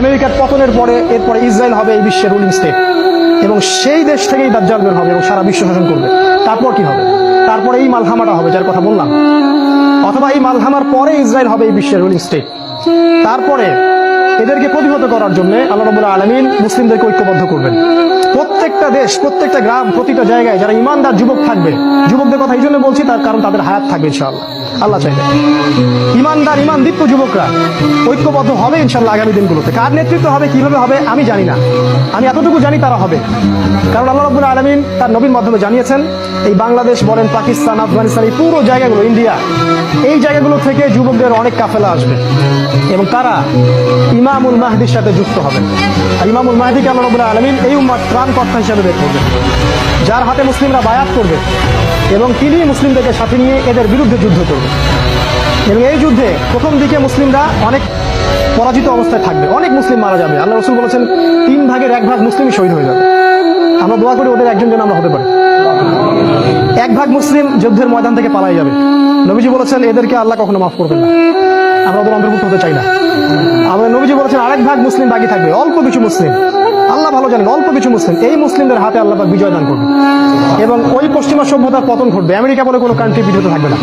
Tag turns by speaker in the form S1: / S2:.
S1: আমেরিকার পতনের পরে এরপরে ইসরায়েল হবে এই বিশ্বের রুলিং স্টেট এবং সেই দেশ থেকেই দাজ্জাল বের হবে এবং সারা বিশ্ব শাসন করবে। তারপর কি হবে? তারপরে এই মালহামাটা হবে যার কথা বললাম, অথবা এই মালহামার পরে ইসরায়েল হবে এই বিশ্বের রুলিং স্টেট। তারপরে এদেরকে প্রতিহত করার জন্য আল্লাহ রাব্বুল আলামিন মুসলিমদেরকে ঐক্যবদ্ধ করবেন। প্রত্যেকটা দেশ, প্রত্যেকটা গ্রাম, প্রতিটা জায়গায় যারা ইমানদার যুবক থাকবে, যুবকদের কথা এই জন্য বলছি তার কারণ তাদের হায়াত থাকবে ইনশাআল্লাহ, আল্লাহ চাইবে। ইমানদার ইমানদীপ্ত যুবকরা ঐক্যবদ্ধ হবে ইনশাআল্লাহ আগামী দিনগুলোতে। কার নেতৃত্ব হবে, কিভাবে হবে আমি জানি না, আমি এতটুকু জানি তারা হবে। কারণ আল্লাহ রাব্বুল আলামিন তার নবীর মাধ্যমে জানিয়েছেন এই বাংলাদেশ বলেন, পাকিস্তান, আফগানিস্তান, এই পুরো জায়গাগুলো, ইন্ডিয়া, এই জায়গাগুলো থেকে যুবকদের অনেক কাফেলা আসবে এবং তারা ইমামুল মাহদির সাথে যুক্ত হবে। আর ইমামুল মাহদিকে আল্লাহ রাব্বুল আলামিন এই উম্মার ত্রাণকর্তা হিসেবে বের করবেন, যার হাতে মুসলিমরা বায়াত করবে এবং তিনি মুসলিমদেরকে সাথে নিয়ে এদের বিরুদ্ধে যুদ্ধ করবে। এবং এই যুদ্ধে প্রথম দিকে মুসলিমরা অনেক পরাজিত অবস্থায় থাকবে, অনেক মুসলিম মারা যাবে। আল্লাহ রাসূল বলেছেন 3 ভাগের 1 ভাগ মুসলিমই শহীদ হয়ে যাবে। আমরা দোয়া করি ওদের একজন যেন আমরা হতে পারি। 1 ভাগ মুসলিম যুদ্ধের ময়দান থেকে পালাই যাবে। নবীজি বলেছেন এদেরকে আল্লাহ কখনো মাফ করবেন না, আমরা ওদের অন্তর্ভুক্ত হতে চাই না। আমাদের নবীজি বলেছেন 2 ভাগ মুসলিম বাকি থাকবে, অল্প কিছু মুসলিম, আল্লাহ ভালো জানেন, অল্প কিছু মুসলিম, এই মুসলিমদের হাতে আল্লাহ পাক বিজয় দান করবে এবং ওই পশ্চিমা সভ্যতার পতন ঘটবে। আমেরিকা বলে কোনো কান্ট্রি বিজয় থাকবে না।